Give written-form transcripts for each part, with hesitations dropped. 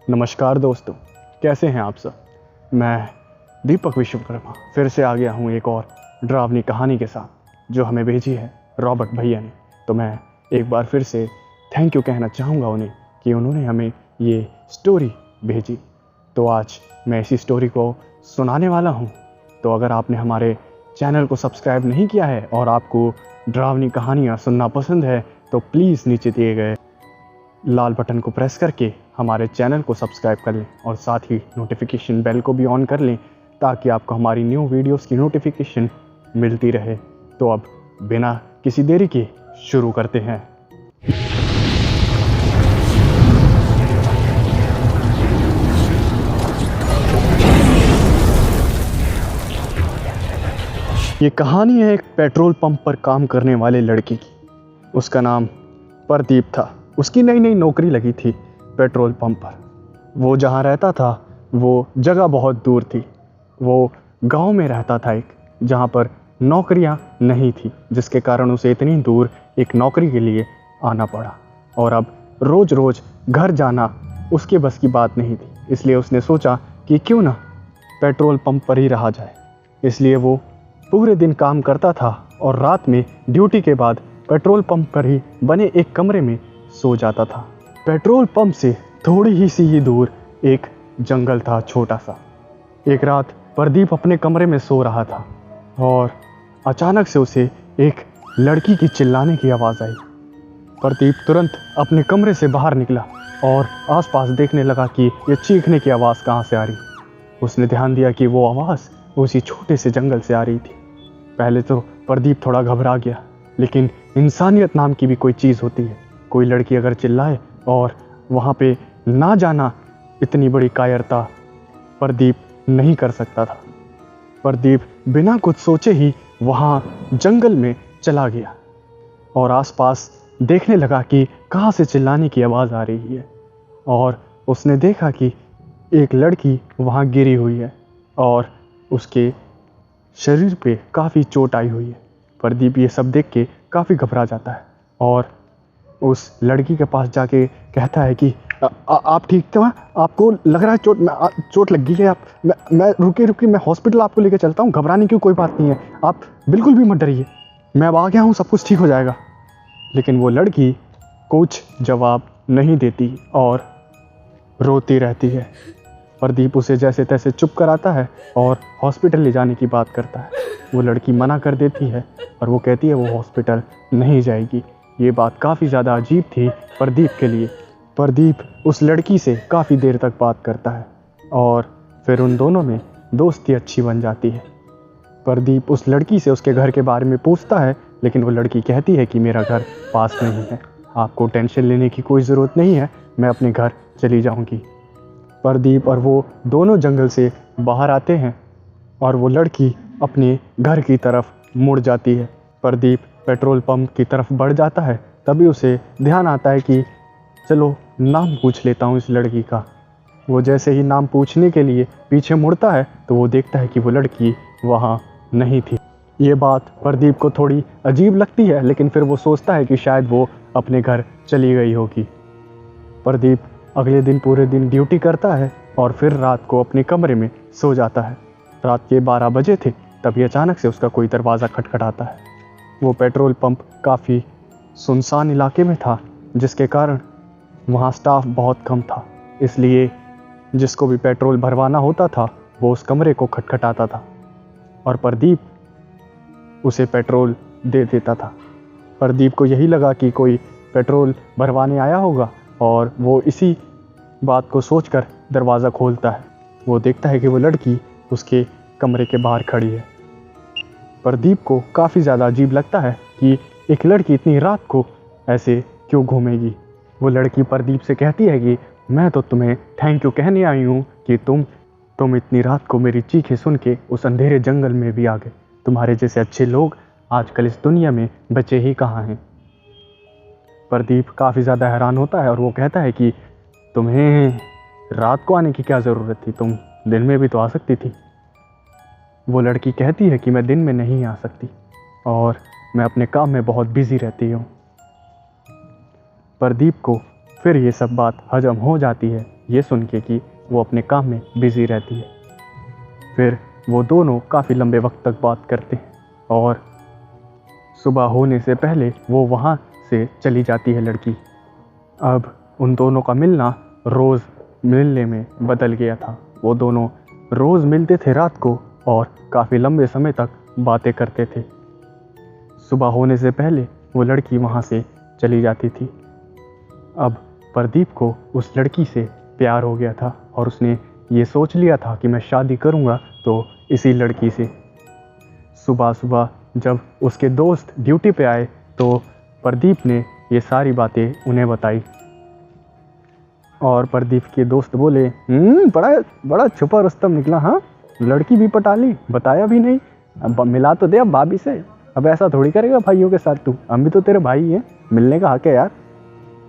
नमस्कार दोस्तों, कैसे हैं आप सब। मैं दीपक विश्वकर्मा फिर से आ गया हूँ एक और डरावनी कहानी के साथ जो हमें भेजी है रॉबर्ट भैया ने। तो मैं एक बार फिर से थैंक यू कहना चाहूँगा उन्हें कि उन्होंने हमें ये स्टोरी भेजी। तो आज मैं इसी स्टोरी को सुनाने वाला हूँ। तो अगर आपने हमारे चैनल को सब्सक्राइब नहीं किया है और आपको डरावनी कहानियाँ सुनना पसंद है तो प्लीज़ नीचे दिए गए लाल बटन को प्रेस करके हमारे चैनल को सब्सक्राइब कर लें और साथ ही नोटिफिकेशन बेल को भी ऑन कर लें ताकि आपको हमारी न्यू वीडियोस की नोटिफिकेशन मिलती रहे। तो अब बिना किसी देरी के शुरू करते हैं। ये कहानी है एक पेट्रोल पंप पर काम करने वाले लड़के की। उसका नाम प्रदीप था। उसकी नई नई नौकरी लगी थी पेट्रोल पंप पर। वो जहाँ रहता था वो जगह बहुत दूर थी। वो गांव में रहता था एक, जहाँ पर नौकरियाँ नहीं थी, जिसके कारण उसे इतनी दूर एक नौकरी के लिए आना पड़ा। और अब रोज़ रोज़ घर जाना उसके बस की बात नहीं थी। इसलिए उसने सोचा कि क्यों ना पेट्रोल पंप पर ही रहा जाए। इसलिए वो पूरे दिन काम करता था और रात में ड्यूटी के बाद पेट्रोल पंप पर ही बने एक कमरे में सो जाता था। पेट्रोल पंप से थोड़ी ही सी ही दूर एक जंगल था छोटा सा। एक रात प्रदीप अपने कमरे में सो रहा था और अचानक से उसे एक लड़की की चिल्लाने की आवाज़ आई। प्रदीप तुरंत अपने कमरे से बाहर निकला और आसपास देखने लगा कि ये चीखने की आवाज़ कहाँ से आ रही। उसने ध्यान दिया कि वो आवाज़ उसी छोटे से जंगल से आ रही थी। पहले तो प्रदीप थोड़ा घबरा गया, लेकिन इंसानियत नाम की भी कोई चीज़ होती है। कोई लड़की अगर चिल्लाए और वहाँ पे ना जाना, इतनी बड़ी कायरता प्रदीप नहीं कर सकता था। प्रदीप बिना कुछ सोचे ही वहाँ जंगल में चला गया और आसपास देखने लगा कि कहाँ से चिल्लाने की आवाज़ आ रही है। और उसने देखा कि एक लड़की वहाँ गिरी हुई है और उसके शरीर पे काफ़ी चोट आई हुई है। प्रदीप ये सब देख के काफ़ी घबरा जाता है और उस लड़की के पास जाके कहता है कि आप ठीक थे? आपको लग रहा है चोट लग गई है? मैं रुकिए मैं हॉस्पिटल आपको लेके चलता हूँ। घबराने की कोई बात नहीं है, आप बिल्कुल भी मत डरिए, मैं अब आ गया हूँ, सब कुछ ठीक हो जाएगा। लेकिन वो लड़की कुछ जवाब नहीं देती और रोती रहती है। प्रदीप उसे जैसे तैसे चुप कराता है और हॉस्पिटल ले जाने की बात करता है। वो लड़की मना कर देती है और वो कहती है वो हॉस्पिटल नहीं जाएगी। ये बात काफ़ी ज़्यादा अजीब थी प्रदीप के लिए। प्रदीप उस लड़की से काफ़ी देर तक बात करता है और फिर उन दोनों में दोस्ती अच्छी बन जाती है। प्रदीप उस लड़की से उसके घर के बारे में पूछता है, लेकिन वो लड़की कहती है कि मेरा घर पास नहीं है, आपको टेंशन लेने की कोई ज़रूरत नहीं है, मैं अपने घर चली जाऊँगी। प्रदीप और वो दोनों जंगल से बाहर आते हैं और वो लड़की अपने घर की तरफ मुड़ जाती है। प्रदीप पेट्रोल पंप की तरफ बढ़ जाता है, तभी उसे ध्यान आता है कि चलो नाम पूछ लेता हूँ इस लड़की का। वो जैसे ही नाम पूछने के लिए पीछे मुड़ता है तो वो देखता है कि वो लड़की वहाँ नहीं थी। ये बात प्रदीप को थोड़ी अजीब लगती है, लेकिन फिर वो सोचता है कि शायद वो अपने घर चली गई होगी। प्रदीप अगले दिन पूरे दिन ड्यूटी करता है और फिर रात को अपने कमरे में सो जाता है। रात के 12 बजे थे, तभी अचानक से उसका कोई दरवाज़ा खटखटाता है। वो पेट्रोल पंप काफ़ी सुनसान इलाके में था, जिसके कारण वहाँ स्टाफ बहुत कम था। इसलिए जिसको भी पेट्रोल भरवाना होता था वो उस कमरे को खटखटाता था और प्रदीप उसे पेट्रोल दे देता था। प्रदीप को यही लगा कि कोई पेट्रोल भरवाने आया होगा और वो इसी बात को सोचकर दरवाज़ा खोलता है। वो देखता है कि वो लड़की उसके कमरे के बाहर खड़ी है। प्रदीप को काफ़ी ज़्यादा अजीब लगता है कि एक लड़की इतनी रात को ऐसे क्यों घूमेगी। वो लड़की प्रदीप से कहती है कि मैं तो तुम्हें थैंक यू कहने आई हूँ कि तुम इतनी रात को मेरी चीखें सुन के उस अंधेरे जंगल में भी आ गए। तुम्हारे जैसे अच्छे लोग आजकल इस दुनिया में बचे ही कहाँ हैं। प्रदीप काफ़ी ज़्यादा हैरान होता है और वो कहता है कि तुम्हें रात को आने की क्या ज़रूरत थी, तुम दिन में भी तो आ सकती थी। वो लड़की कहती है कि मैं दिन में नहीं आ सकती और मैं अपने काम में बहुत बिजी रहती हूँ। प्रदीप को फिर ये सब बात हजम हो जाती है। ये सुन के कि वो अपने काम में बिजी रहती है। फिर वो दोनों काफ़ी लंबे वक्त तक बात करते हैं और सुबह होने से पहले वो वहाँ से चली जाती है लड़की। अब उन दोनों का मिलना रोज़ मिलने में बदल गया था। वो दोनों रोज़ मिलते थे रात को और काफ़ी लंबे समय तक बातें करते थे। सुबह होने से पहले वो लड़की वहाँ से चली जाती थी। अब प्रदीप को उस लड़की से प्यार हो गया था और उसने ये सोच लिया था कि मैं शादी करूँगा तो इसी लड़की से। सुबह सुबह जब उसके दोस्त ड्यूटी पे आए तो प्रदीप ने ये सारी बातें उन्हें बताई और प्रदीप के दोस्त बोले, बड़ा बड़ा छुपा रुस्तम निकला। हाँ, लड़की भी पटा ली, बताया भी नहीं, अब मिला तो दे अब भाभी से। अब ऐसा थोड़ी करेगा भाइयों के साथ तू, हम भी तो तेरे भाई हैं, मिलने का हक है यार।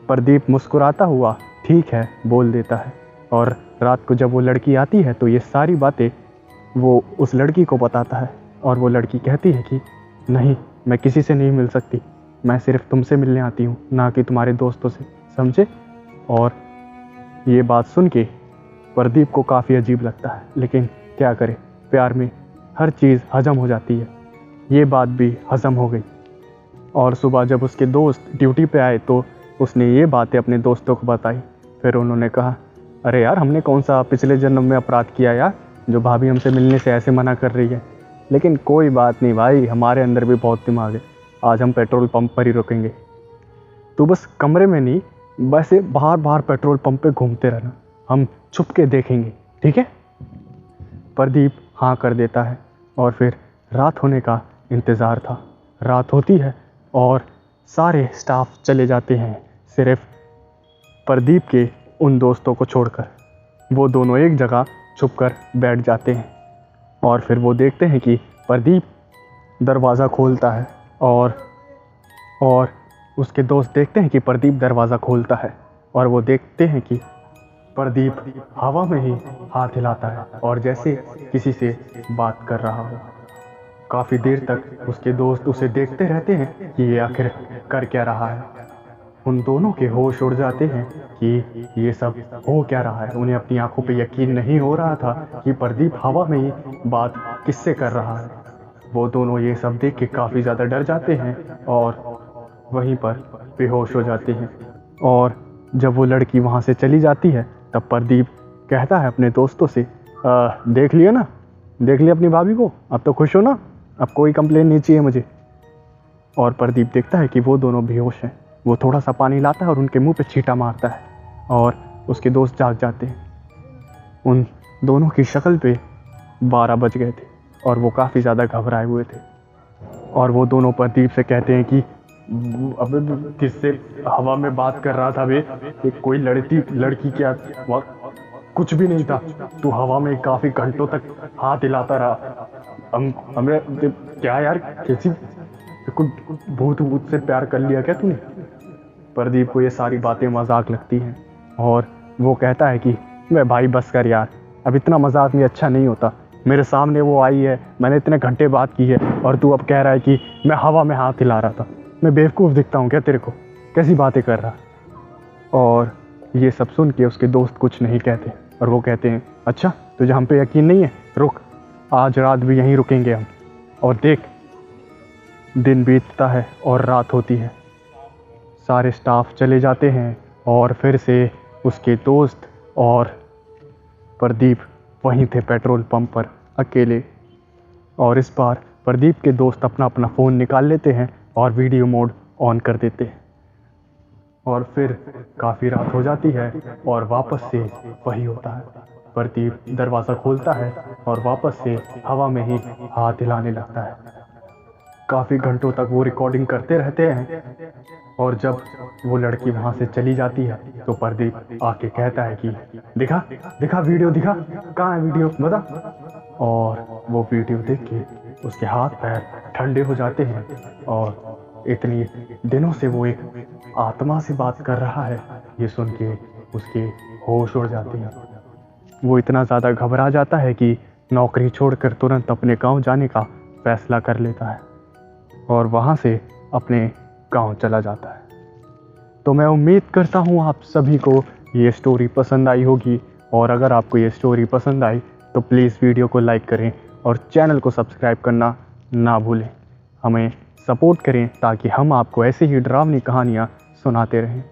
प्रदीप मुस्कुराता हुआ ठीक है बोल देता है और रात को जब वो लड़की आती है तो ये सारी बातें वो उस लड़की को बताता है और वो लड़की कहती है कि नहीं, मैं किसी से नहीं मिल सकती, मैं सिर्फ तुमसे मिलने आती हूँ, ना कि तुम्हारे दोस्तों से, समझे। और ये बात सुन के प्रदीप को काफ़ी अजीब लगता है, लेकिन क्या करे, प्यार में हर चीज़ हजम हो जाती है। ये बात भी हजम हो गई और सुबह जब उसके दोस्त ड्यूटी पे आए तो उसने ये बातें अपने दोस्तों को बताई। फिर उन्होंने कहा, अरे यार, हमने कौन सा पिछले जन्म में अपराध किया यार, जो भाभी हमसे मिलने से ऐसे मना कर रही है। लेकिन कोई बात नहीं भाई, हमारे अंदर भी बहुत दिमाग है, आज हम पेट्रोल पंप पर ही रुकेंगे। तू बस कमरे में नहीं, वैसे बाहर बाहर पेट्रोल पंप पे घूमते रहना, हम छुप के देखेंगे, ठीक है। प्रदीप हाँ कर देता है और फिर रात होने का इंतज़ार था। रात होती है और सारे स्टाफ चले जाते हैं, सिर्फ प्रदीप के उन दोस्तों को छोड़कर। वो दोनों एक जगह छुपकर बैठ जाते हैं और फिर वो देखते हैं कि प्रदीप दरवाज़ा खोलता है और उसके दोस्त देखते हैं कि प्रदीप दरवाज़ा खोलता है और वो देखते हैं कि प्रदीप हवा में ही हाथ हिलाता है और जैसे किसी से बात कर रहा हो। काफ़ी देर तक उसके दोस्त उसे देखते रहते हैं कि ये आखिर कर क्या रहा है। उन दोनों के होश उड़ जाते हैं कि ये सब हो क्या रहा है। उन्हें अपनी आंखों पे यकीन नहीं हो रहा था कि प्रदीप हवा में ही बात किससे कर रहा है। वो दोनों ये सब देख के काफ़ी ज़्यादा डर जाते हैं और वहीं पर बेहोश हो जाते हैं। और जब वो लड़की वहाँ से चली जाती है तब प्रदीप कहता है अपने दोस्तों से, देख लिया ना, देख लिया अपनी भाभी को, अब तो खुश हो ना, अब कोई कंप्लेन नहीं चाहिए मुझे। और प्रदीप देखता है कि वो दोनों बेहोश हैं। वो थोड़ा सा पानी लाता है और उनके मुंह पे छींटा मारता है और उसके दोस्त जाग जाते हैं। उन दोनों की शक्ल पे 12 बज गए थे और वो काफ़ी ज़्यादा घबराए हुए थे। और वो दोनों प्रदीप से कहते हैं कि अबे किससे हवा में बात कर रहा था बे, कोई लड़की क्या, कुछ भी नहीं था, तू हवा में काफ़ी घंटों तक हाथ हिलाता रहा। हमें क्या यार, किसी भूत से प्यार कर लिया क्या तूने। प्रदीप को ये सारी बातें मजाक लगती हैं और वो कहता है कि मैं भाई बस कर यार, अब इतना मजाक में अच्छा नहीं होता। मेरे सामने वो आई है, मैंने इतने घंटे बात की है और तू अब कह रहा है कि मैं हवा में हाथ हिला रहा था। मैं बेवकूफ़ दिखता हूँ क्या तेरे को, कैसी बातें कर रहा। और ये सब सुन के उसके दोस्त कुछ नहीं कहते और वो कहते हैं, अच्छा तुझे हम पे यकीन नहीं है, रुक, आज रात भी यहीं रुकेंगे हम। और देख, दिन बीतता है और रात होती है। सारे स्टाफ चले जाते हैं और फिर से उसके दोस्त और प्रदीप वहीं थे पेट्रोल पंप पर अकेले। और इस बार प्रदीप के दोस्त अपना अपना फ़ोन निकाल लेते हैं और वीडियो मोड ऑन कर देते हैं। और फिर काफ़ी रात हो जाती है और वापस से वही होता है। प्रदीप दरवाज़ा खोलता है और वापस से हवा में ही हाथ हिलाने लगता है। काफ़ी घंटों तक वो रिकॉर्डिंग करते रहते हैं और जब वो लड़की वहाँ से चली जाती है तो प्रदीप आके कहता है कि दिखा वीडियो, दिखा, कहाँ है वीडियो, बता। और वो वीडियो देख के उसके हाथ पैर ठंडे हो जाते हैं और इतनी दिनों से वो एक आत्मा से बात कर रहा है, ये सुन के उसके होश उड़ जाते हैं। वो इतना ज़्यादा घबरा जाता है कि नौकरी छोड़कर तुरंत अपने गांव जाने का फैसला कर लेता है और वहाँ से अपने गांव चला जाता है। तो मैं उम्मीद करता हूँ आप सभी को ये स्टोरी पसंद आई होगी, और अगर आपको ये स्टोरी पसंद आई तो प्लीज़ वीडियो को लाइक करें और चैनल को सब्सक्राइब करना ना भूलें। हमें सपोर्ट करें ताकि हम आपको ऐसे ही डरावनी कहानियाँ सुनाते रहें।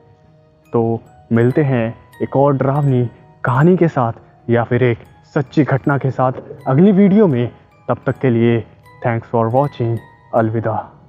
तो मिलते हैं एक और डरावनी कहानी के साथ या फिर एक सच्ची घटना के साथ अगली वीडियो में। तब तक के लिए थैंक्स फॉर वॉचिंग। अलविदा।